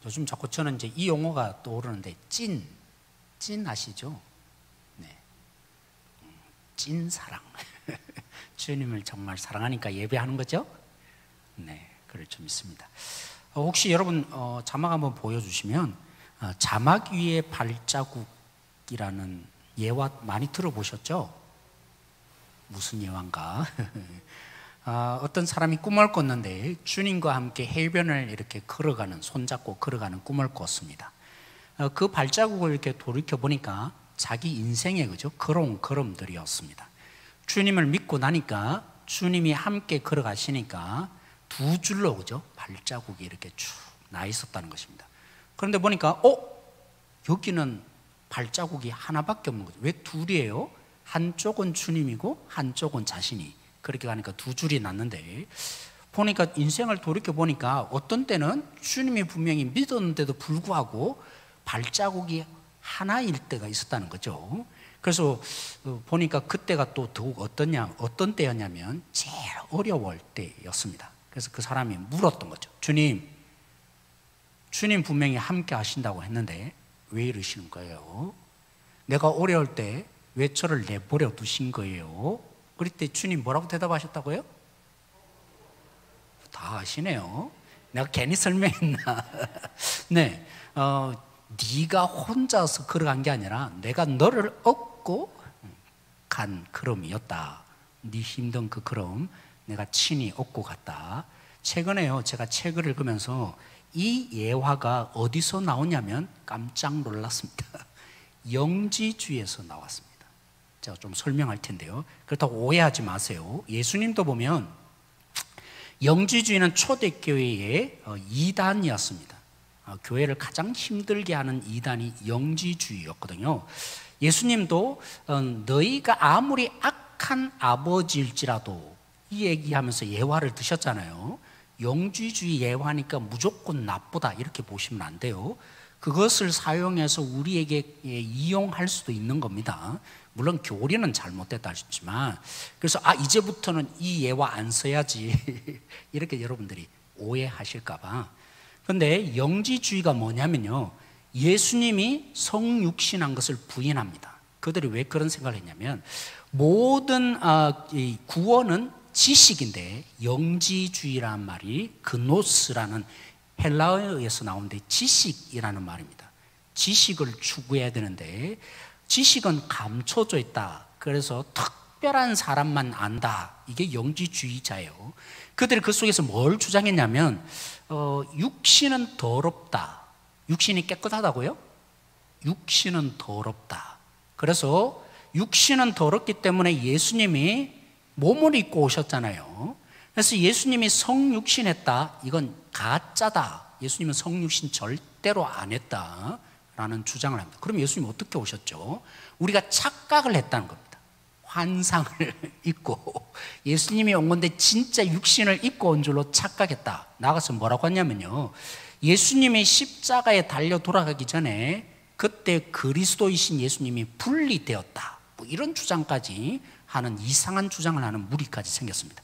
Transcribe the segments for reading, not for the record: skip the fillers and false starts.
요즘 자꾸 저는 이제 이 용어가 떠오르는데 찐 아시죠? 네, 찐 사랑. 주님을 정말 사랑하니까 예배하는 거죠? 네, 그럴 좀 있습니다. 혹시 여러분 자막 한번 보여주시면 자막 위에 발자국이라는 예화 많이 들어보셨죠? 무슨 예화인가? 어떤 사람이 꿈을 꿨는데 주님과 함께 해변을 이렇게 걸어가는, 손잡고 걸어가는 꿈을 꿨습니다. 그 발자국을 이렇게 돌이켜 보니까 자기 인생의 그죠? 걸어온 걸음들이었습니다. 주님을 믿고 나니까 주님이 함께 걸어가시니까 두 줄로 그죠? 발자국이 이렇게 쭉 나 있었다는 것입니다. 그런데 보니까 여기는 발자국이 하나밖에 없는 거죠. 왜 둘이에요? 한쪽은 주님이고 한쪽은 자신이. 그렇게 가니까 두 줄이 났는데, 보니까 인생을 돌이켜 보니까 어떤 때는 주님이 분명히 믿었는데도 불구하고 발자국이 하나일 때가 있었다는 거죠. 그래서 보니까 그때가 또 더욱 어떤 때였냐면 제일 어려울 때였습니다. 그래서 그 사람이 물었던 거죠. 주님 분명히 함께 하신다고 했는데 왜 이러시는 거예요? 내가 어려울 때 왜 저를 내버려 두신 거예요? 그럴 때 주님 뭐라고 대답하셨다고요? 다 아시네요. 내가 괜히 설명했나? 네, 네가 혼자서 걸어간 게 아니라 내가 너를 업고 간 걸음이었다. 네 힘든 그 걸음 내가 친히 업고 갔다. 최근에요, 제가 책을 읽으면서 이 예화가 어디서 나오냐면 깜짝 놀랐습니다. 영지주의에서 나왔습니다. 제가 좀 설명할 텐데요, 그렇다고 오해하지 마세요. 예수님도 보면 영지주의는 초대교회의 이단이었습니다. 교회를 가장 힘들게 하는 이단이 영지주의였거든요. 예수님도 너희가 아무리 악한 아버지일지라도 이 얘기하면서 예화를 드셨잖아요. 영지주의 예화니까 무조건 나쁘다 이렇게 보시면 안 돼요. 그것을 사용해서 우리에게 이용할 수도 있는 겁니다. 물론 교리는 잘못됐다 하셨지만, 그래서 이제부터는 이 예화 안 써야지 이렇게 여러분들이 오해하실까 봐. 그런데 영지주의가 뭐냐면요, 예수님이 성육신한 것을 부인합니다. 그들이 왜 그런 생각을 했냐면, 모든 구원은 지식인데, 영지주의라는 말이 그노스라는 헬라어에서 나오는데 지식이라는 말입니다. 지식을 추구해야 되는데 지식은 감춰져 있다. 그래서 특별한 사람만 안다. 이게 영지주의자예요. 그들이 그 속에서 뭘 주장했냐면 육신은 더럽다. 육신이 깨끗하다고요? 육신은 더럽다. 그래서 육신은 더럽기 때문에 예수님이 몸을 입고 오셨잖아요. 그래서 예수님이 성육신했다. 이건 가짜다. 예수님은 성육신 절대로 안 했다라는 주장을 합니다. 그럼 예수님 어떻게 오셨죠? 우리가 착각을 했다는 겁니다. 환상을 입고 예수님이 온 건데 진짜 육신을 입고 온 줄로 착각했다. 나가서 뭐라고 하냐면요, 예수님이 십자가에 달려 돌아가기 전에 그때 그리스도이신 예수님이 분리되었다. 뭐 이런 주장까지 하는 이상한 주장을 하는 무리까지 생겼습니다.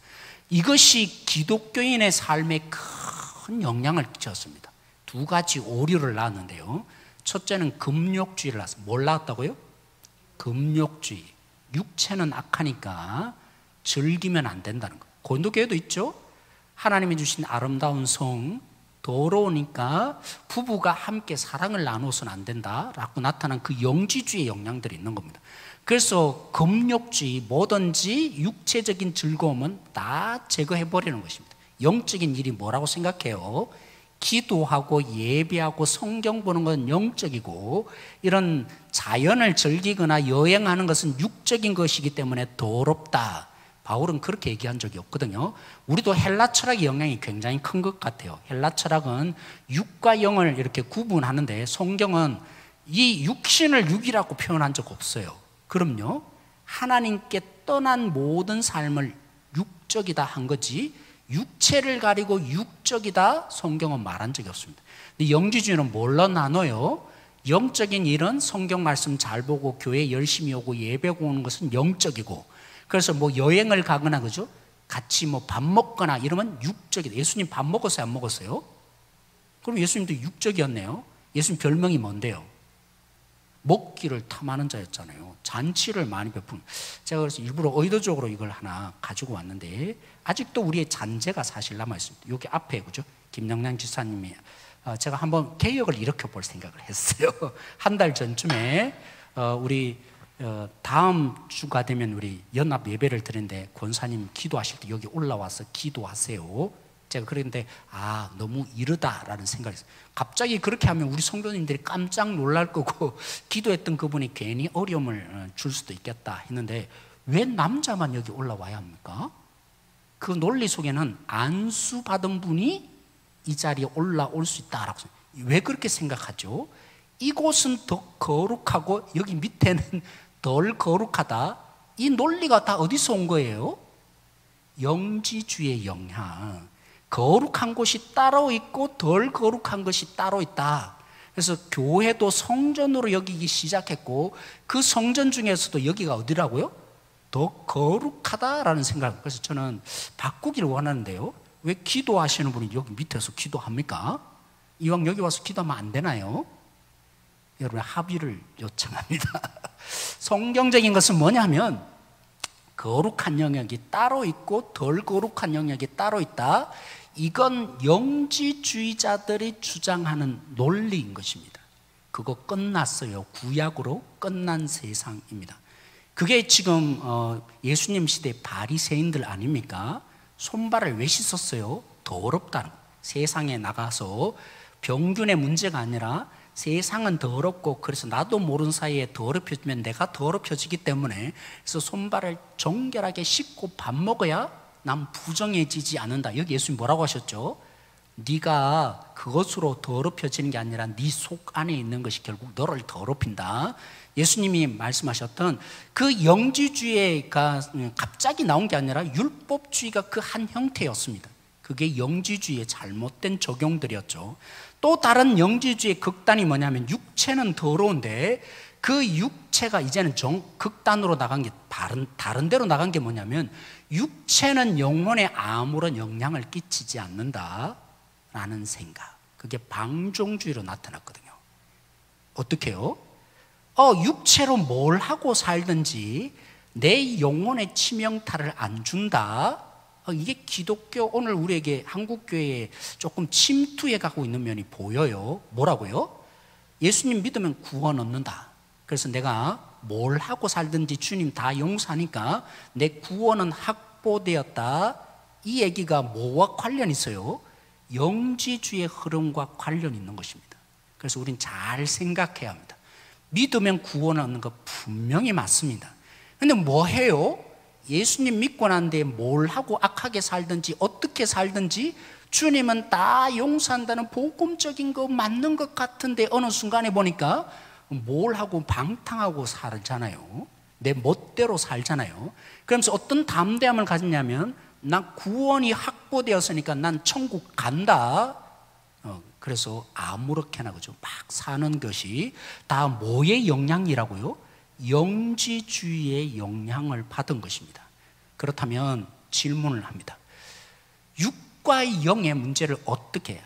이것이 기독교인의 삶에 큰 영향을 끼쳤습니다. 두 가지 오류를 낳았는데요. 첫째는 금욕주의를 낳았습니다. 뭘 낳았다고요? 금욕주의. 육체는 악하니까 즐기면 안 된다는 거예요. 고린도교회도 있죠. 하나님이 주신 아름다운 성, 더러우니까 부부가 함께 사랑을 나누어서는 안 된다라고 나타난 그 영지주의의 영향들이 있는 겁니다. 그래서 금욕주의, 뭐든지 육체적인 즐거움은 다 제거해버리는 것입니다. 영적인 일이 뭐라고 생각해요? 기도하고 예배하고 성경 보는 건 영적이고, 이런 자연을 즐기거나 여행하는 것은 육적인 것이기 때문에 더럽다. 바울은 그렇게 얘기한 적이 없거든요. 우리도 헬라 철학의 영향이 굉장히 큰 것 같아요. 헬라 철학은 육과 영을 이렇게 구분하는데 성경은 이 육신을 육이라고 표현한 적 없어요. 그럼요, 하나님께 떠난 모든 삶을 육적이다 한 거지 육체를 가리고 육적이다 성경은 말한 적이 없습니다. 근데 영지주의는 뭘로 나눠요? 영적인 일은 성경 말씀 잘 보고 교회 열심히 오고 예배 오는 것은 영적이고, 그래서 뭐 여행을 가거나 그죠? 같이 뭐 밥 먹거나 이러면 육적이다. 예수님 밥 먹었어요? 안 먹었어요? 그럼 예수님도 육적이었네요. 예수님 별명이 뭔데요? 먹기를 탐하는 자였잖아요. 잔치를 많이 베푼. 제가 그래서 일부러 의도적으로 이걸 하나 가지고 왔는데 아직도 우리의 잔재가 사실 남아있습니다. 여기 앞에, 그죠? 김영량 지사님이 제가 한번 개혁을 일으켜 볼 생각을 했어요. 한 달 전쯤에 우리 다음 주가 되면 우리 연합 예배를 드리는데 권사님 기도하실 때 여기 올라와서 기도하세요. 제가 그랬는데 너무 이르다라는 생각이 있어요. 갑자기 그렇게 하면 우리 성도님들이 깜짝 놀랄 거고 기도했던 그분이 괜히 어려움을 줄 수도 있겠다 했는데 왜 남자만 여기 올라와야 합니까? 그 논리 속에는 안수 받은 분이 이 자리에 올라올 수 있다라고 생각해요. 왜 그렇게 생각하죠? 이곳은 더 거룩하고 여기 밑에는 덜 거룩하다. 이 논리가 다 어디서 온 거예요? 영지주의 영향. 거룩한 곳이 따로 있고 덜 거룩한 것이 따로 있다. 그래서 교회도 성전으로 여기기 시작했고 그 성전 중에서도 여기가 어디라고요? 더 거룩하다라는 생각. 그래서 저는 바꾸기를 원하는데요. 왜 기도하시는 분이 여기 밑에서 기도합니까? 이왕 여기 와서 기도하면 안 되나요? 여러분 합의를 요청합니다. 성경적인 것은 뭐냐면 거룩한 영역이 따로 있고 덜 거룩한 영역이 따로 있다. 이건 영지주의자들이 주장하는 논리인 것입니다. 그거 끝났어요. 구약으로 끝난 세상입니다. 그게 지금 예수님 시대 바리새인들 아닙니까? 손발을 왜 씻었어요? 더럽다는 거. 세상에 나가서 병균의 문제가 아니라 세상은 더럽고 그래서 나도 모르는 사이에 더럽혀지면 내가 더럽혀지기 때문에 그래서 손발을 정결하게 씻고 밥 먹어야 난 부정해지지 않는다. 여기 예수님 뭐라고 하셨죠? 네가 그것으로 더럽혀지는 게 아니라 네 속 안에 있는 것이 결국 너를 더럽힌다. 예수님이 말씀하셨던 그 영지주의가 갑자기 나온 게 아니라 율법주의가 그 한 형태였습니다. 그게 영지주의의 잘못된 적용들이었죠. 또 다른 영지주의의 극단이 뭐냐면 육체는 더러운데 그 육체가 이제는 극단으로 나간 게 다른 데로 나간 게 뭐냐면 육체는 영혼에 아무런 영향을 끼치지 않는다라는 생각. 그게 방종주의로 나타났거든요. 어떻게 해요? 육체로 뭘 하고 살든지 내 영혼에 치명타를 안 준다. 이게 기독교 오늘 우리에게 한국교회에 조금 침투해 가고 있는 면이 보여요. 뭐라고요? 예수님 믿으면 구원 얻는다. 그래서 내가 뭘 하고 살든지 주님 다 용서하니까 내 구원은 확보되었다. 이 얘기가 뭐와 관련이 있어요? 영지주의 흐름과 관련이 있는 것입니다. 그래서 우린 잘 생각해야 합니다. 믿으면 구원 얻는 거 분명히 맞습니다. 근데 뭐 해요? 예수님 믿고 난 뒤에 뭘 하고 악하게 살든지 어떻게 살든지 주님은 다 용서한다는 복음적인 거 맞는 것 같은데 어느 순간에 보니까 뭘 하고 방탕하고 살잖아요. 내 멋대로 살잖아요. 그러면서 어떤 담대함을 가졌냐면 난 구원이 확보되었으니까 난 천국 간다. 그래서 아무렇게나 그죠 막 사는 것이 다 뭐의 영향이라고요? 영지주의의 영향을 받은 것입니다. 그렇다면 질문을 합니다. 육과 영의 문제를 어떻게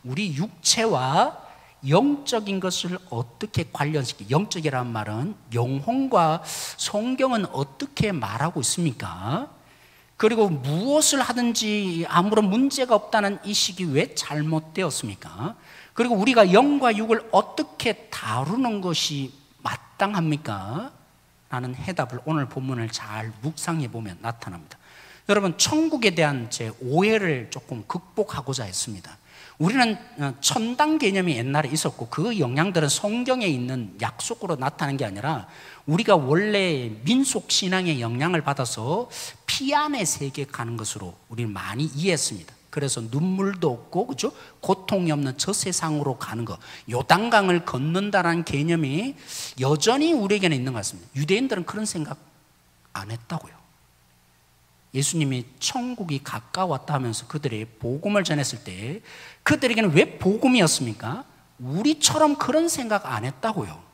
우리 육체와 영적인 것을 어떻게 관련시키? 영적이라는 말은 영혼과 성경은 어떻게 말하고 있습니까? 그리고 무엇을 하든지 아무런 문제가 없다는 이식이 왜 잘못되었습니까? 그리고 우리가 영과 육을 어떻게 다루는 것이 마땅합니까? 라는 해답을 오늘 본문을 잘 묵상해 보면 나타납니다. 여러분, 천국에 대한 제 오해를 조금 극복하고자 했습니다. 우리는 천당 개념이 옛날에 있었고 그 영향들은 성경에 있는 약속으로 나타나는 게 아니라 우리가 원래 민속 신앙의 영향을 받아서 피 안의 세계에 가는 것으로 우리는 많이 이해했습니다. 그래서 눈물도 없고 그죠? 고통이 없는 저 세상으로 가는 것, 요단강을 걷는다라는 개념이 여전히 우리에게는 있는 것 같습니다. 유대인들은 그런 생각 안 했다고요. 예수님이 천국이 가까웠다 하면서 그들이 복음을 전했을 때 그들에게는 왜 복음이었습니까? 우리처럼 그런 생각 안 했다고요.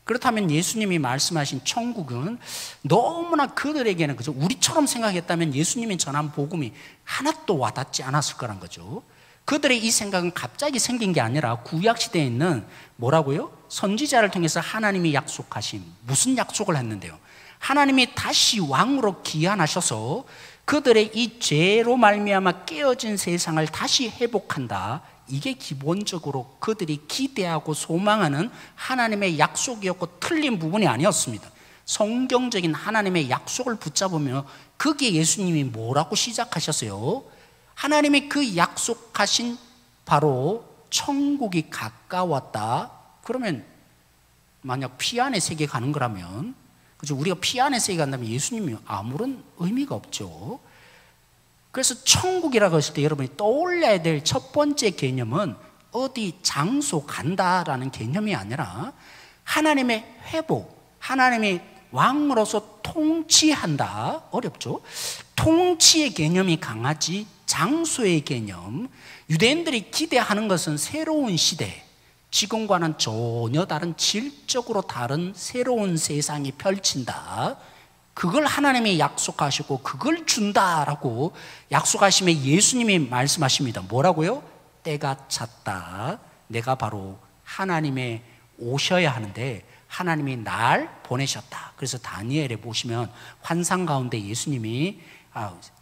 그렇다면 예수님이 말씀하신 천국은 너무나 그들에게는 그죠? 우리처럼 생각했다면 예수님이 전한 복음이 하나도 와닿지 않았을 거란 거죠. 그들의 이 생각은 갑자기 생긴 게 아니라 구약시대에 있는 뭐라고요? 선지자를 통해서 하나님이 약속하신, 무슨 약속을 했는데요? 하나님이 다시 왕으로 기한하셔서 그들의 이 죄로 말미암아 깨어진 세상을 다시 회복한다. 이게 기본적으로 그들이 기대하고 소망하는 하나님의 약속이었고 틀린 부분이 아니었습니다. 성경적인 하나님의 약속을 붙잡으면 그게 예수님이 뭐라고 시작하셨어요? 하나님이 그 약속하신 바로 천국이 가까웠다. 그러면 만약 피 안의 세계 가는 거라면, 그죠? 우리가 피 안의 세계 간다면 예수님이 아무런 의미가 없죠. 그래서 천국이라고 했을 때 여러분이 떠올려야 될 첫 번째 개념은 어디 장소 간다라는 개념이 아니라 하나님의 회복, 하나님의 왕으로서 통치한다. 어렵죠? 통치의 개념이 강하지 장소의 개념, 유대인들이 기대하는 것은 새로운 시대, 지금과는 전혀 다른 질적으로 다른 새로운 세상이 펼친다. 그걸 하나님이 약속하시고 그걸 준다라고 약속하시며 예수님이 말씀하십니다. 뭐라고요? 때가 찼다. 내가 바로 하나님의 오셔야 하는데 하나님이 날 보내셨다. 그래서 다니엘에 보시면 환상 가운데 예수님이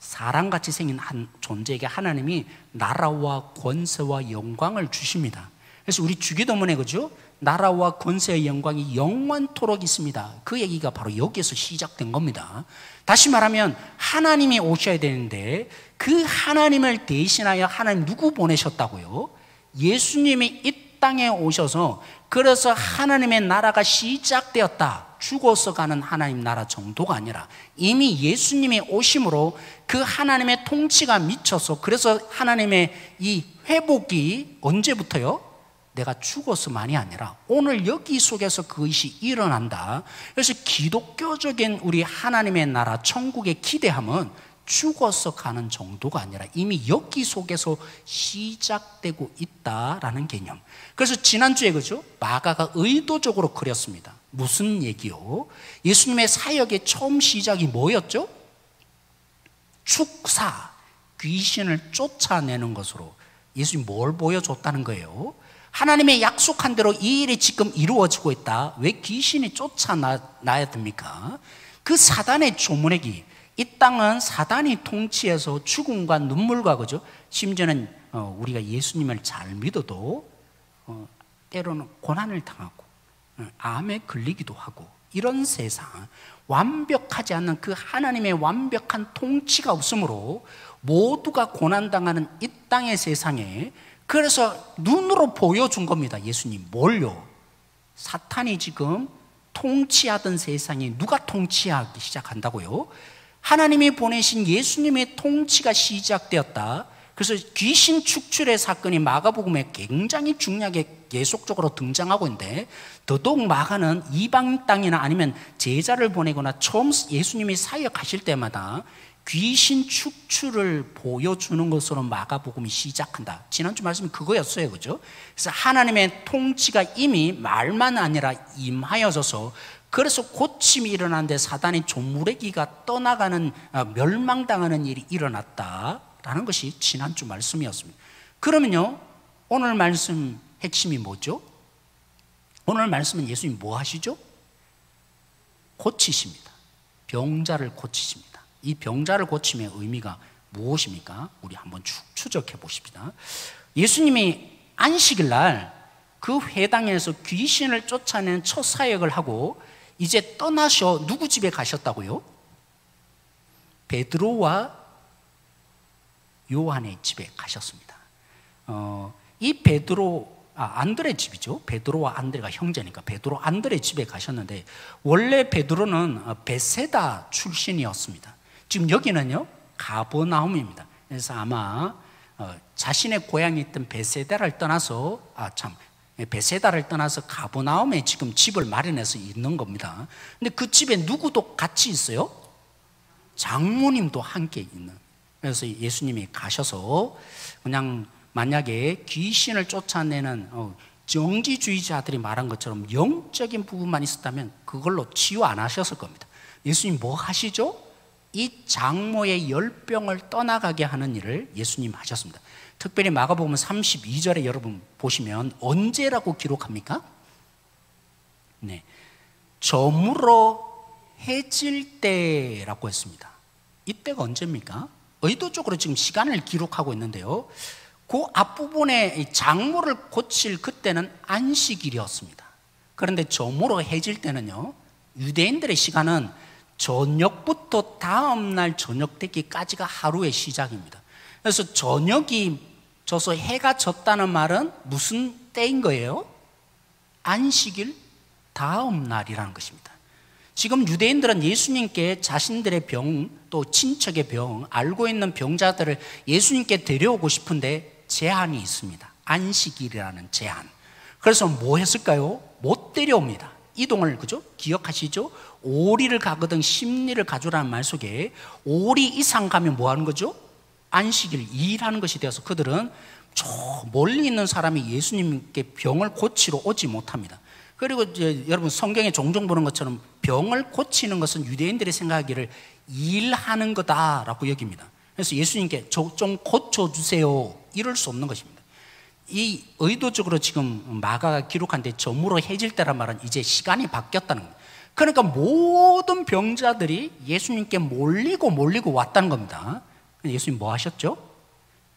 사람같이 생긴 한 존재에게 하나님이 나라와 권세와 영광을 주십니다. 그래서 우리 주기도문에 그죠? 나라와 권세의 영광이 영원토록 있습니다. 그 얘기가 바로 여기에서 시작된 겁니다. 다시 말하면 하나님이 오셔야 되는데 그 하나님을 대신하여 하나님 누구 보내셨다고요? 예수님이 이 땅에 오셔서, 그래서 하나님의 나라가 시작되었다. 죽어서 가는 하나님 나라 정도가 아니라 이미 예수님이 오심으로 그 하나님의 통치가 미쳐서, 그래서 하나님의 이 회복이 언제부터요? 내가 죽어서만이 아니라 오늘 여기 속에서 그것이 일어난다. 그래서 기독교적인 우리 하나님의 나라 천국의 기대함은 죽어서 가는 정도가 아니라 이미 여기 속에서 시작되고 있다라는 개념. 그래서 지난주에 그죠? 마가가 의도적으로 그렸습니다. 무슨 얘기요? 예수님의 사역의 처음 시작이 뭐였죠? 축사, 귀신을 쫓아내는 것으로 예수님이 뭘 보여줬다는 거예요? 하나님의 약속한 대로 이 일이 지금 이루어지고 있다. 왜 귀신이 쫓아나야 됩니까? 그 사단의 조문회기, 이 땅은 사단이 통치해서 죽음과 눈물과 그죠? 심지어는 우리가 예수님을 잘 믿어도 때로는 고난을 당하고 암에 걸리기도 하고 이런 세상, 완벽하지 않는 그 하나님의 완벽한 통치가 없으므로 모두가 고난당하는 이 땅의 세상에, 그래서 눈으로 보여준 겁니다. 예수님 뭘요? 사탄이 지금 통치하던 세상이 누가 통치하기 시작한다고요? 하나님이 보내신 예수님의 통치가 시작되었다. 그래서 귀신 축출의 사건이 마가복음에 굉장히 중요하게 계속적으로 등장하고 있는데, 더더욱 마가는 이방 땅이나 아니면 제자를 보내거나 처음 예수님이 사역하실 때마다 귀신 축출을 보여주는 것으로 마가복음이 시작한다. 지난주 말씀이 그거였어요, 그죠? 그래서 하나님의 통치가 이미 말만 아니라 임하여져서, 그래서 고침이 일어나는데 사단의 조무래기가 떠나가는, 멸망당하는 일이 일어났다라는 것이 지난주 말씀이었습니다. 그러면요, 오늘 말씀 핵심이 뭐죠? 오늘 말씀은 예수님이 뭐 하시죠? 고치십니다. 병자를 고치십니다. 이 병자를 고침의 의미가 무엇입니까? 우리 한번 추적해 보십시다. 예수님이 안식일 날 그 회당에서 귀신을 쫓아내는 첫 사역을 하고 이제 떠나셔 누구 집에 가셨다고요? 베드로와 요한의 집에 가셨습니다. 이 안드레 집이죠. 베드로와 안드레가 형제니까 베드로 안드레 집에 가셨는데, 원래 베드로는 베세다 출신이었습니다. 지금 여기는요 가버나움입니다. 그래서 아마 자신의 고향이 있던 베세다를 떠나서 베세다를 떠나서 가버나움에 지금 집을 마련해서 있는 겁니다. 근데 그 집에 누구도 같이 있어요? 장모님도 함께 있는. 그래서 예수님이 가셔서 그냥 만약에 귀신을 쫓아내는 정지주의자들이 말한 것처럼 영적인 부분만 있었다면 그걸로 치유 안 하셨을 겁니다. 예수님 뭐 하시죠? 이 장모의 열병을 떠나가게 하는 일을 예수님 하셨습니다. 특별히 마가복음 32절에 여러분 보시면 언제라고 기록합니까? 네, 저물어 해질 때라고 했습니다. 이때가 언제입니까? 의도적으로 지금 시간을 기록하고 있는데요, 그 앞부분에 장모를 고칠 그때는 안식일이었습니다. 그런데 저물어 해질 때는요, 유대인들의 시간은 저녁부터 다음날 저녁 되기까지가 하루의 시작입니다. 그래서 저녁이 져서 해가 졌다는 말은 무슨 때인 거예요? 안식일 다음 날이라는 것입니다. 지금 유대인들은 예수님께 자신들의 병, 또 친척의 병, 알고 있는 병자들을 예수님께 데려오고 싶은데 제한이 있습니다. 안식일이라는 제한. 그래서 뭐 했을까요? 못 데려옵니다. 이동을, 그죠? 기억하시죠? 오리를 가거든 십리를 가져라는 말 속에 오리 이상 가면 뭐 하는 거죠? 안식일 일하는 것이 되어서 그들은 저 멀리 있는 사람이 예수님께 병을 고치러 오지 못합니다. 그리고 이제 여러분 성경에 종종 보는 것처럼 병을 고치는 것은 유대인들이 생각하기를 일하는 거다라고 여깁니다. 그래서 예수님께 좀 고쳐주세요 이럴 수 없는 것입니다. 이 의도적으로 지금 마가가 기록한 데 저물어 해질 때란 말은 이제 시간이 바뀌었다는 겁니다. 그러니까 모든 병자들이 예수님께 몰리고 왔다는 겁니다. 예수님 뭐 하셨죠?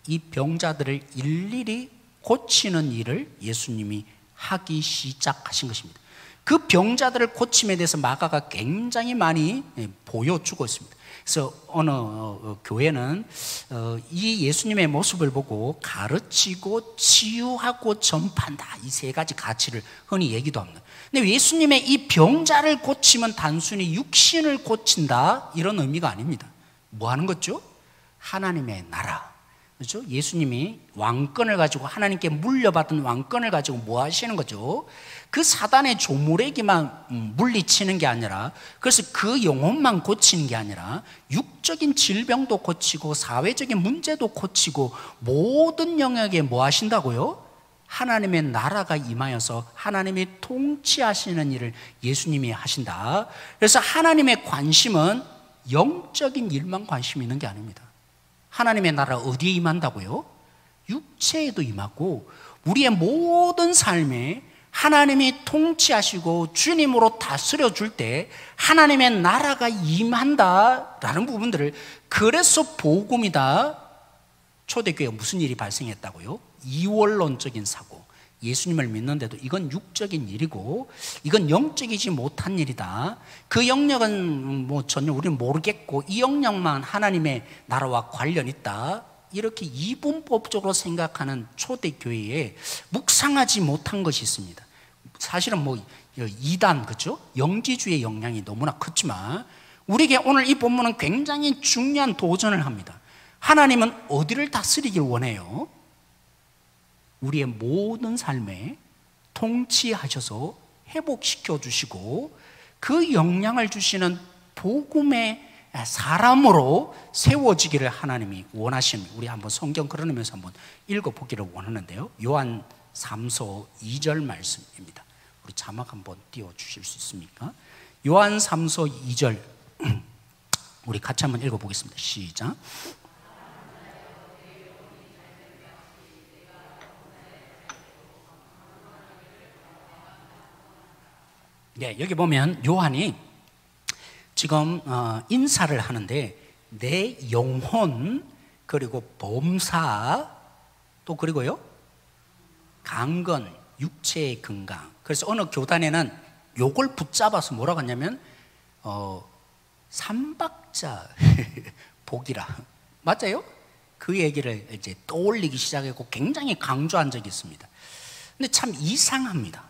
이 병자들을 일일이 고치는 일을 예수님이 하기 시작하신 것입니다. 그 병자들을 고침에 대해서 마가가 굉장히 많이 보여주고 있습니다. 그래서 어느 교회는 이 예수님의 모습을 보고 가르치고 치유하고 전파한다, 이 세 가지 가치를 흔히 얘기도 합니다. 근데 예수님의 이 병자를 고치면 단순히 육신을 고친다 이런 의미가 아닙니다. 뭐 하는 거죠? 하나님의 나라, 그렇죠? 예수님이 왕권을 가지고, 하나님께 물려받은 왕권을 가지고 뭐 하시는 거죠? 그 사단의 조무래기만 물리치는 게 아니라, 그래서 그 영혼만 고치는 게 아니라 육적인 질병도 고치고 사회적인 문제도 고치고 모든 영역에 뭐 하신다고요? 하나님의 나라가 임하여서 하나님이 통치하시는 일을 예수님이 하신다. 그래서 하나님의 관심은 영적인 일만 관심이 있는 게 아닙니다. 하나님의 나라 어디에 임한다고요? 육체에도 임하고 우리의 모든 삶에 하나님이 통치하시고 주님으로 다스려 줄 때 하나님의 나라가 임한다라는 부분들을, 그래서 복음이다. 초대교회에 무슨 일이 발생했다고요? 이원론적인 사고. 예수님을 믿는데도 이건 육적인 일이고 이건 영적이지 못한 일이다. 그 영역은 뭐 전혀 우리는 모르겠고 이 영역만 하나님의 나라와 관련 있다. 이렇게 이분법적으로 생각하는 초대교회에 묵상하지 못한 것이 있습니다. 사실은 뭐 이단, 그렇죠? 영지주의 영향이 너무나 컸지만 우리에게 오늘 이 본문은 굉장히 중요한 도전을 합니다. 하나님은 어디를 다스리길 원해요? 우리의 모든 삶에 통치하셔서 회복시켜 주시고 그 영향을 주시는 복음의 사람으로 세워지기를 하나님이 원하십니다. 우리 한번 성경 걸어내면서 한번 읽어보기를 원하는데요, 요한 3서 2절 말씀입니다. 우리 자막 한번 띄워주실 수 있습니까? 요한 3서 2절 우리 같이 한번 읽어보겠습니다. 시작. 네, 여기 보면 요한이 지금 인사를 하는데 내 영혼, 그리고 범사, 또 그리고요 강건, 육체의 건강. 그래서 어느 교단에는 요걸 붙잡아서 뭐라고 하냐면 삼박자 복이라, 맞아요? 그 얘기를 이제 떠올리기 시작했고 굉장히 강조한 적이 있습니다. 근데 참 이상합니다.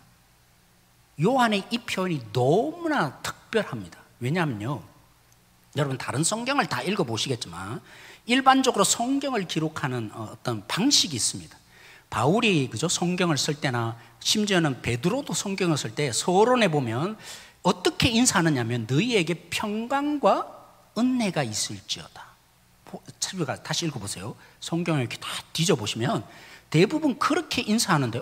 요한의 이 표현이 너무나 특별합니다. 왜냐하면요, 여러분 다른 성경을 다 읽어보시겠지만 일반적으로 성경을 기록하는 어떤 방식이 있습니다. 바울이, 그죠, 성경을 쓸 때나 심지어는 베드로도 성경을 쓸 때 서론에 보면 어떻게 인사하느냐면 너희에게 평강과 은혜가 있을지어다. 다시 읽어보세요. 성경을 이렇게 다 뒤져보시면 대부분 그렇게 인사하는데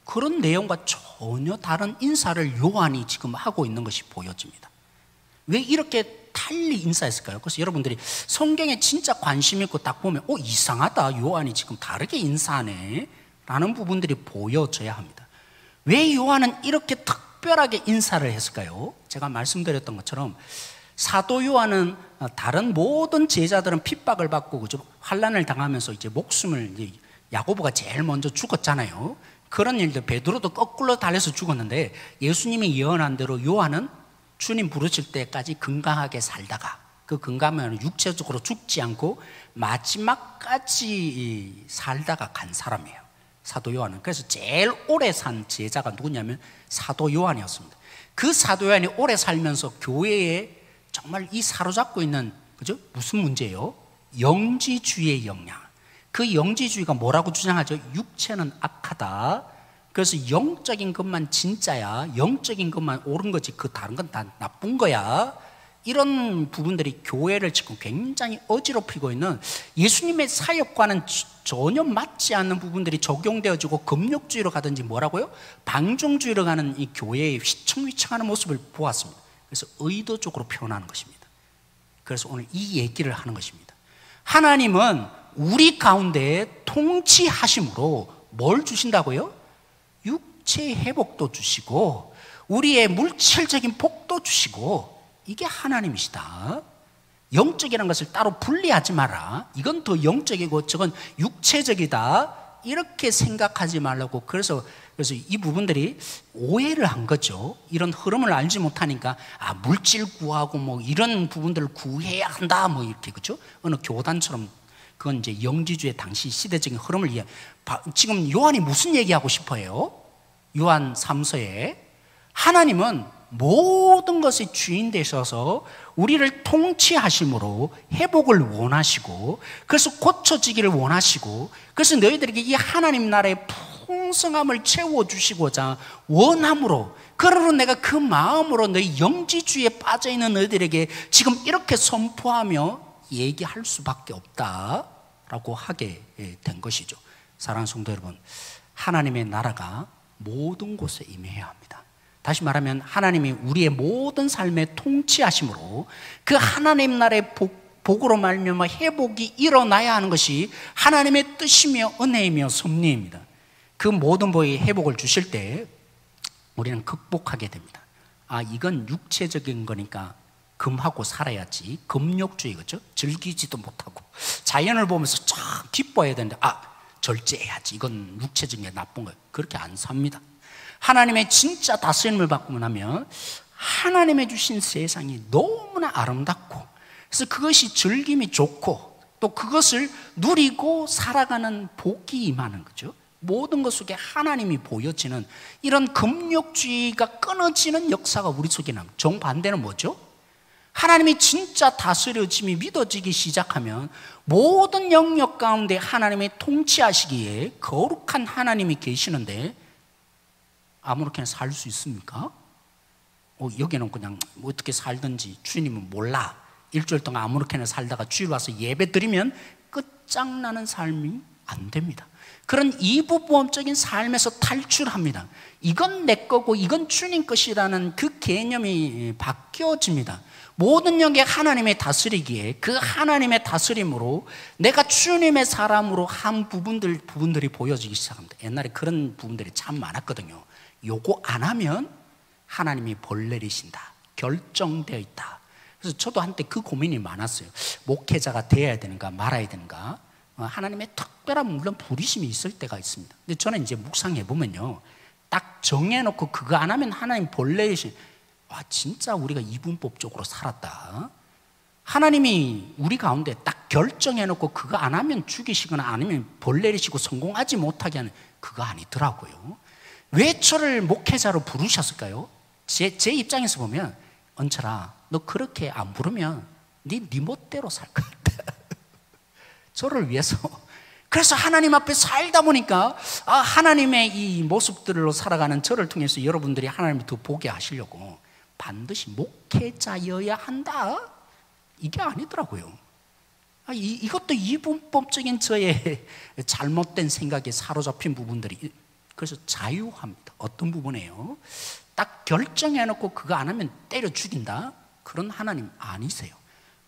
그런 내용과 전혀 다른 인사를 요한이 지금 하고 있는 것이 보여집니다. 왜 이렇게 달리 인사했을까요? 그래서 여러분들이 성경에 진짜 관심 있고 딱 보면 이상하다, 요한이 지금 다르게 인사하네 라는 부분들이 보여져야 합니다. 왜 요한은 이렇게 특별하게 인사를 했을까요? 제가 말씀드렸던 것처럼 사도 요한은 다른 모든 제자들은 핍박을 받고 그죠? 환난을 당하면서 이제 목숨을 야고보가 제일 먼저 죽었잖아요. 그런 일도 베드로도 거꾸로 달려서 죽었는데 예수님이 예언한 대로 요한은 주님 부르실 때까지 건강하게 살다가 그 건강하면 육체적으로 죽지 않고 마지막까지 살다가 간 사람이에요. 사도 요한은. 그래서 제일 오래 산 제자가 누구냐면 사도 요한이었습니다. 그 사도 요한이 오래 살면서 교회에 정말 이 사로잡고 있는 그죠? 무슨 문제예요? 영지주의의 영향. 그 영지주의가 뭐라고 주장하죠? 육체는 악하다. 그래서 영적인 것만 진짜야. 영적인 것만 옳은 거지. 그 다른 건 다 나쁜 거야. 이런 부분들이 교회를 지금 굉장히 어지럽히고 있는 예수님의 사역과는 전혀 맞지 않는 부분들이 적용되어지고 금욕주의로 가든지 뭐라고요? 방종주의로 가는 이 교회의 휘청휘청하는 모습을 보았습니다. 그래서 의도적으로 표현하는 것입니다. 그래서 오늘 이 얘기를 하는 것입니다. 하나님은 우리 가운데 통치하심으로 뭘 주신다고요? 육체의 회복도 주시고 우리의 물질적인 복도 주시고 이게 하나님이시다. 영적이라는 것을 따로 분리하지 마라. 이건 더 영적이고 저건 육체적이다. 이렇게 생각하지 말라고. 그래서 이 부분들이 오해를 한 거죠. 이런 흐름을 알지 못하니까 물질 구하고 뭐 이런 부분들을 구해야 한다 뭐 이렇게 그죠? 어느 교단처럼 그건 이제 영지주의 당시 시대적인 흐름을 지금 요한이 무슨 얘기하고 싶어요? 요한 3서에 하나님은 모든 것의 주인 되셔서 우리를 통치하심으로 회복을 원하시고 그래서 고쳐지기를 원하시고 그래서 너희들에게 이 하나님 나라의 풍성함을 채워주시고자 원함으로 그러므로 내가 그 마음으로 너희 영지주의에 빠져있는 너희들에게 지금 이렇게 선포하며 얘기할 수밖에 없다라고 하게 된 것이죠. 사랑하는 성도 여러분, 하나님의 나라가 모든 곳에 임해야 합니다. 다시 말하면 하나님이 우리의 모든 삶에 통치하심으로 그 하나님 나라의 복으로 말미암아 회복이 일어나야 하는 것이 하나님의 뜻이며 은혜이며 섭리입니다. 그 모든 복의 회복을 주실 때 우리는 극복하게 됩니다. 이건 육체적인 거니까 금하고 살아야지. 금욕주의 그죠? 즐기지도 못하고 자연을 보면서 쫙 기뻐해야 되는데 절제해야지. 이건 육체적인 게 나쁜 거예요. 그렇게 안 삽니다. 하나님의 진짜 다스림을 받고 나면 하나님의 주신 세상이 너무나 아름답고 그래서 그것이 즐김이 좋고 또 그것을 누리고 살아가는 복이 임하는 거죠. 모든 것 속에 하나님이 보여지는 이런 금욕주의가 끊어지는 역사가 우리 속에 납니다. 정반대는 뭐죠? 하나님이 진짜 다스려짐이 믿어지기 시작하면 모든 영역 가운데 하나님의 통치하시기에 거룩한 하나님이 계시는데 아무렇게나 살 수 있습니까? 여기는 그냥 어떻게 살든지 주님은 몰라. 일주일 동안 아무렇게나 살다가 주일 와서 예배 드리면 끝장나는 삶이 안 됩니다. 그런 이부보험적인 삶에서 탈출합니다. 이건 내 거고 이건 주님 것이라는 그 개념이 바뀌어집니다. 모든 영역 하나님의 다스리기에 그 하나님의 다스림으로 내가 주님의 사람으로 한 부분들이 보여지기 시작합니다. 옛날에 그런 부분들이 참 많았거든요. 요거 안 하면 하나님이 벌 내리신다. 결정되어 있다. 그래서 저도 한때 그 고민이 많았어요. 목회자가 되어야 되는가 말아야 되는가. 하나님의 특별한 물론 부르심이 있을 때가 있습니다. 근데 저는 이제 묵상해 보면요, 딱 정해놓고 그거 안 하면 하나님 벌 내리신. 진짜 우리가 이분법적으로 살았다. 하나님이 우리 가운데 딱 결정해놓고 그거 안 하면 죽이시거나 아니면 벌 내리시고 성공하지 못하게 하는 그거 아니더라고요. 왜 저를 목회자로 부르셨을까요? 제 입장에서 보면 은철아, 너 그렇게 안 부르면 네 멋대로 살 것 같아. 저를 위해서. 그래서 하나님 앞에 살다 보니까 하나님의 이 모습들로 살아가는 저를 통해서 여러분들이 하나님을 더 보게 하시려고 반드시 목회자여야 한다, 이게 아니더라고요. 이것도 이분법적인 저의 잘못된 생각에 사로잡힌 부분들이. 그래서 자유합니다. 어떤 부분이에요? 딱 결정해놓고 그거 안 하면 때려 죽인다? 그런 하나님 아니세요.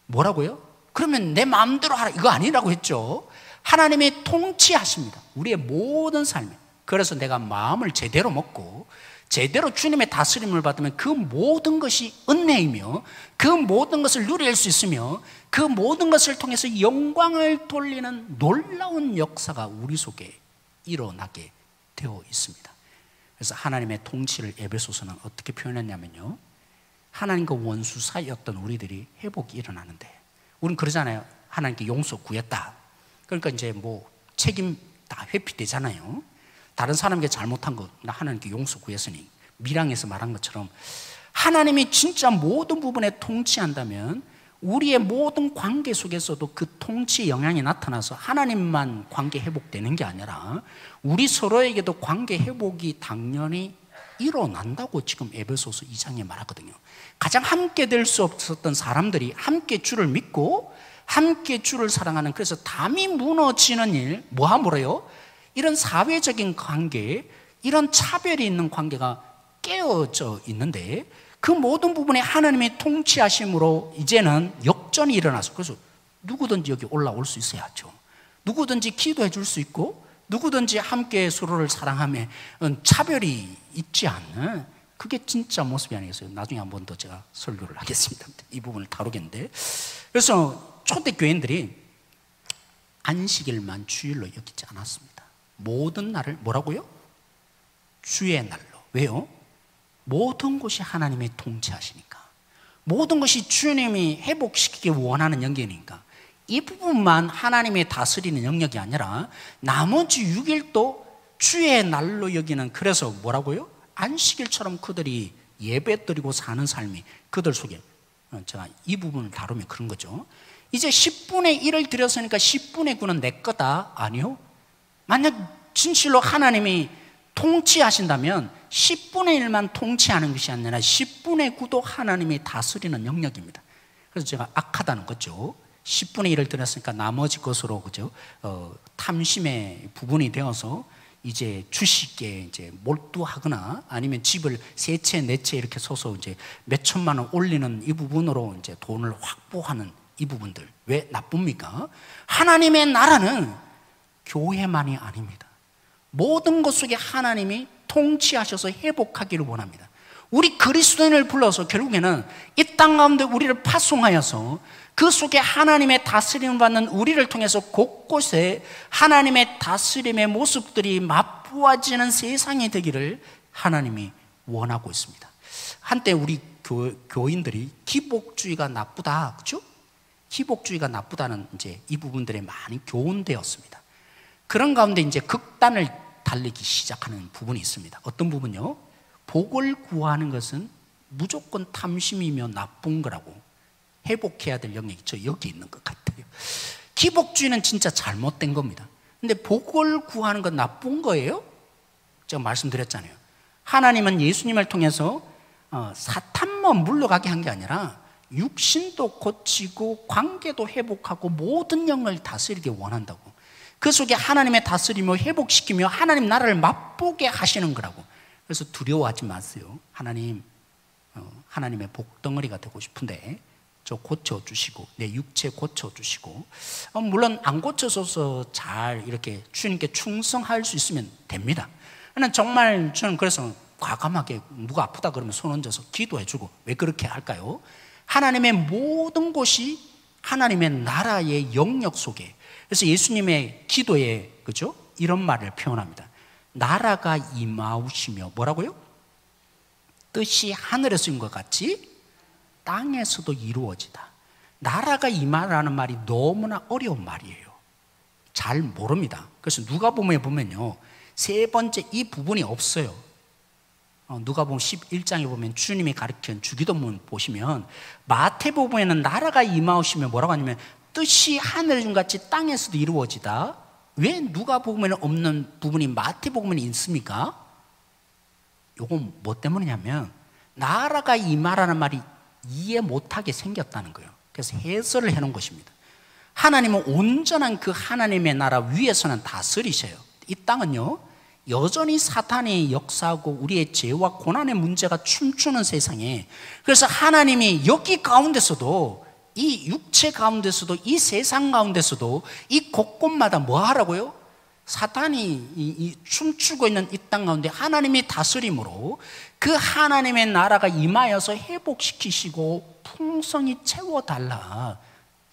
뭐라고요? 그러면 내 마음대로 하라 이거 아니라고 했죠. 하나님의 통치하십니다. 우리의 모든 삶에. 그래서 내가 마음을 제대로 먹고 제대로 주님의 다스림을 받으면 그 모든 것이 은혜이며 그 모든 것을 누릴 수 있으며 그 모든 것을 통해서 영광을 돌리는 놀라운 역사가 우리 속에 일어나게 되어 있습니다. 그래서 하나님의 통치를 에베소서는 어떻게 표현했냐면요, 하나님과 원수 사이였던 우리들이 회복이 일어나는데, 우린 그러잖아요. 하나님께 용서 구했다. 그러니까 이제 뭐 책임 다 회피되잖아요. 다른 사람에게 잘못한 거 나 하나님께 용서 구했으니, 밀항에서 말한 것처럼 하나님이 진짜 모든 부분에 통치한다면 우리의 모든 관계 속에서도 그 통치 영향이 나타나서 하나님만 관계 회복되는 게 아니라 우리 서로에게도 관계 회복이 당연히 일어난다고 지금 에베소서 2장에 말하거든요. 가장 함께 될 수 없었던 사람들이 함께 주를 믿고 함께 주를 사랑하는, 그래서 담이 무너지는 일, 뭐하므로요? 이런 사회적인 관계, 이런 차별이 있는 관계가 깨어져 있는데 그 모든 부분에 하나님의 통치하심으로 이제는 역전이 일어나서, 그래서 누구든지 여기 올라올 수 있어야죠. 누구든지 기도해 줄 수 있고 누구든지 함께 서로를 사랑하며 차별이 있지 않는, 그게 진짜 모습이 아니겠어요? 나중에 한 번 더 제가 설교를 하겠습니다. 이 부분을 다루겠는데, 그래서 초대교인들이 안식일만 주일로 여기지 않았습니다. 모든 날을 뭐라고요? 주의 날로. 왜요? 모든 것이 하나님의 통치하시니까, 모든 것이 주님이 회복시키기 원하는 영역이니까 이 부분만 하나님의 다스리는 영역이 아니라 나머지 6일도 주의 날로 여기는, 그래서 뭐라고요? 안식일처럼 그들이 예배드리고 사는 삶이 그들 속에, 제가 이 부분을 다루면 그런 거죠. 이제 10분의 1을 드렸으니까 10분의 9는 내 거다. 아니요. 만약 진실로 하나님이 통치하신다면 10분의 1만 통치하는 것이 아니라 10분의 9도 하나님이 다스리는 영역입니다. 그래서 제가 악하다는 거죠. 10분의 1을 드렸으니까 나머지 것으로, 그죠? 탐심의 부분이 되어서 이제 주식에 이제 몰두하거나 아니면 집을 세 채, 네 채 이렇게 서서 이제 몇 천만 원 올리는 이 부분으로 이제 돈을 확보하는 이 부분들. 왜 나쁩니까? 하나님의 나라는 교회만이 아닙니다. 모든 것 속에 하나님이 통치하셔서 회복하기를 원합니다. 우리 그리스도인을 불러서 결국에는 이 땅 가운데 우리를 파송하여서 그 속에 하나님의 다스림을 받는 우리를 통해서 곳곳에 하나님의 다스림의 모습들이 맛보아지는 세상이 되기를 하나님이 원하고 있습니다. 한때 우리 교인들이 기복주의가 나쁘다, 그렇죠? 기복주의가 나쁘다는 이제 이 부분들에 많이 교훈되었습니다. 그런 가운데 이제 극단을 달리기 시작하는 부분이 있습니다. 어떤 부분요? 복을 구하는 것은 무조건 탐심이며 나쁜 거라고 회복해야 될 영역이 저 여기 있는 것 같아요. 기복주의는 진짜 잘못된 겁니다. 근데 복을 구하는 건 나쁜 거예요? 제가 말씀드렸잖아요. 하나님은 예수님을 통해서 사탄만 물러가게 한 게 아니라 육신도 고치고 관계도 회복하고 모든 영을 다스리게 원한다고. 그 속에 하나님의 다스림을 회복시키며 하나님 나라를 맛보게 하시는 거라고. 그래서 두려워하지 마세요. 하나님의 복덩어리가 되고 싶은데 저 고쳐주시고 내 육체 고쳐주시고, 물론 안 고쳐서 잘 이렇게 주님께 충성할 수 있으면 됩니다. 정말 저는 그래서 과감하게 누가 아프다 그러면 손 얹어서 기도해주고. 왜 그렇게 할까요? 하나님의 모든 곳이 하나님의 나라의 영역 속에. 그래서 예수님의 기도에, 그죠? 이런 말을 표현합니다. 나라가 임하시며 뭐라고요? 뜻이 하늘에서 인 것 같이 땅에서도 이루어지다. 나라가 임하라는 말이 너무나 어려운 말이에요. 잘 모릅니다. 그래서 누가복음에 보면요, 세 번째 이 부분이 없어요. 누가복음 11장에 보면 주님이 가르친 주기도문 보시면 마태복음에는 나라가 임하시며 뭐라고 하냐면 뜻이 하늘에 같이 땅에서도 이루어지다. 왜 누가복음에는 없는 부분이 마태복음에 있습니까? 이건 뭐 때문이냐면 나라가 임하라는 말이 이해 못하게 생겼다는 거예요. 그래서 해설을 해놓은 것입니다. 하나님은 온전한 그 하나님의 나라 위에서는 다스리셔요. 이 땅은요, 여전히 사탄이 역사하고 우리의 죄와 고난의 문제가 춤추는 세상에, 그래서 하나님이 여기 가운데서도, 이 육체 가운데서도, 이 세상 가운데서도 이 곳곳마다 뭐 하라고요? 사탄이 이 춤추고 있는 이 땅 가운데 하나님의 다스림으로 그 하나님의 나라가 임하여서 회복시키시고 풍성히 채워달라,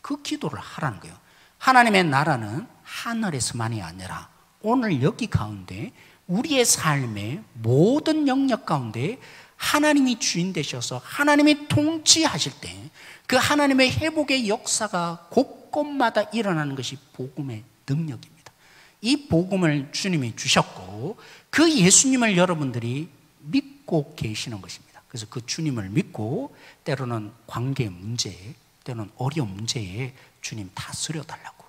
그 기도를 하라는 거예요. 하나님의 나라는 하늘에서만이 아니라 오늘 여기 가운데 우리의 삶의 모든 영역 가운데 하나님이 주인 되셔서 하나님이 통치하실 때 그 하나님의 회복의 역사가 곳곳마다 일어나는 것이 복음의 능력입니다. 이 복음을 주님이 주셨고 그 예수님을 여러분들이 믿고 계시는 것입니다. 그래서 그 주님을 믿고 때로는 관계 문제, 때로는 어려운 문제에 주님 다스려 달라고,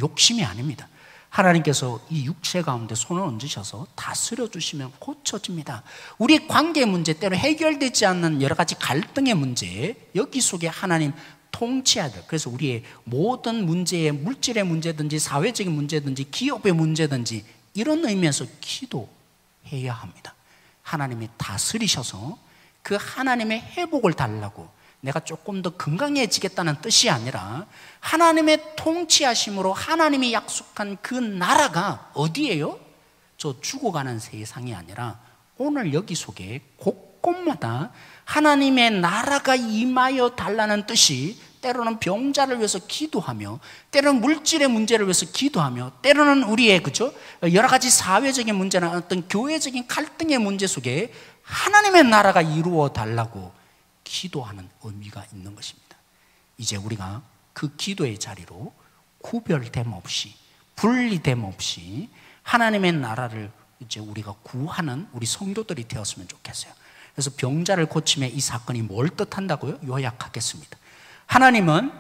욕심이 아닙니다. 하나님께서 이 육체 가운데 손을 얹으셔서 다스려 주시면 고쳐집니다. 우리 관계 문제, 때로 해결되지 않는 여러 가지 갈등의 문제, 여기 속에 하나님 통치해야 돼요. 그래서 우리의 모든 문제에, 물질의 문제든지 사회적인 문제든지 기업의 문제든지 이런 의미에서 기도해야 합니다. 하나님이 다스리셔서 그 하나님의 회복을 달라고, 내가 조금 더 건강해지겠다는 뜻이 아니라 하나님의 통치하심으로 하나님이 약속한 그 나라가 어디예요? 저 죽어가는 세상이 아니라 오늘 여기 속에 곳곳마다 하나님의 나라가 임하여 달라는 뜻이, 때로는 병자를 위해서 기도하며, 때로는 물질의 문제를 위해서 기도하며, 때로는 우리의 여러 가지 사회적인 문제나 어떤 교회적인 갈등의 문제 속에 하나님의 나라가 이루어 달라고 기도하는 의미가 있는 것입니다. 이제 우리가 그 기도의 자리로 구별됨 없이, 분리됨 없이 하나님의 나라를 이제 우리가 구하는 우리 성도들이 되었으면 좋겠어요. 그래서 병자를 고침에 이 사건이 뭘 뜻한다고요? 요약하겠습니다. 하나님은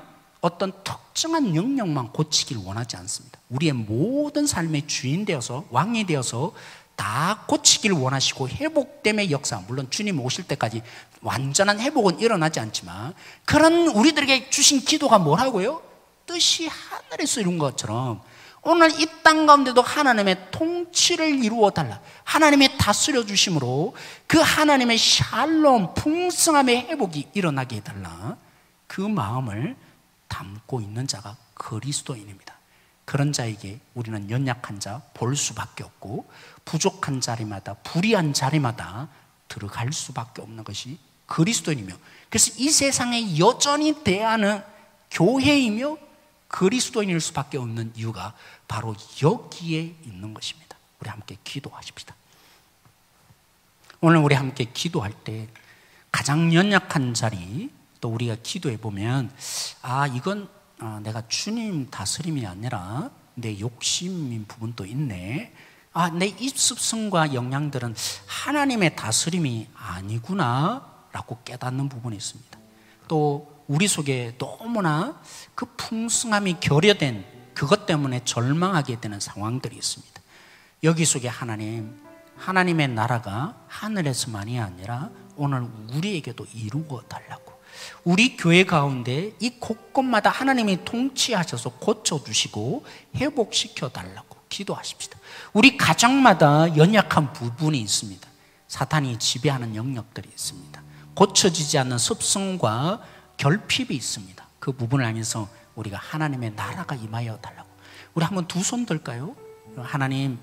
어떤 특정한 영역만 고치길 원하지 않습니다. 우리의 모든 삶의 주인 되어서, 왕이 되어서 다 고치길 원하시고 회복됨의 역사, 물론 주님 오실 때까지 완전한 회복은 일어나지 않지만 그런 우리들에게 주신 기도가 뭐라고요? 뜻이 하늘에서 이룬 것처럼 오늘 이 땅 가운데도 하나님의 통치를 이루어 달라, 하나님의 다스려 주심으로 그 하나님의 샬롬, 풍성함의 회복이 일어나게 해달라, 그 마음을 담고 있는 자가 그리스도인입니다. 그런 자에게 우리는 연약한 자 볼 수밖에 없고 부족한 자리마다, 불의한 자리마다 들어갈 수밖에 없는 것이 그리스도인이며, 그래서 이 세상에 여전히 대하는 교회이며 그리스도인일 수밖에 없는 이유가 바로 여기에 있는 것입니다. 우리 함께 기도하십시다. 오늘 우리 함께 기도할 때 가장 연약한 자리, 또 우리가 기도해 보면 이건 내가 주님 다스림이 아니라 내 욕심인 부분도 있네, 내 입습성과 영향들은 하나님의 다스림이 아니구나 라고 깨닫는 부분이 있습니다. 또 우리 속에 너무나 그 풍성함이 결여된 그것 때문에 절망하게 되는 상황들이 있습니다. 여기 속에 하나님의 나라가 하늘에서만이 아니라 오늘 우리에게도 이루어 달라고, 우리 교회 가운데 이 곳곳마다 하나님이 통치하셔서 고쳐주시고 회복시켜 달라고 기도하십시다. 우리 가정마다 연약한 부분이 있습니다. 사탄이 지배하는 영역들이 있습니다. 고쳐지지 않는 습성과 결핍이 있습니다. 그 부분을 알면서 우리가 하나님의 나라가 임하여 달라고, 우리 한번 두 손 들까요? 하나님,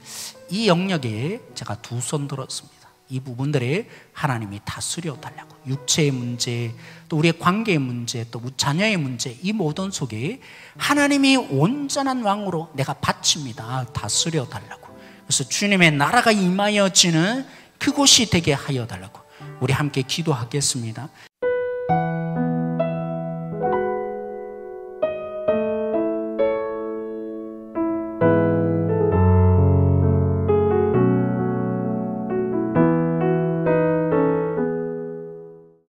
이 영역에 제가 두 손 들었습니다. 이 부분들에 하나님이 다스려 달라고, 육체의 문제, 또 우리의 관계의 문제, 또 자녀의 문제, 이 모든 속에 하나님이 온전한 왕으로 내가 바칩니다, 다스려 달라고. 그래서 주님의 나라가 임하여지는 그곳이 되게 하여 달라고 우리 함께 기도하겠습니다.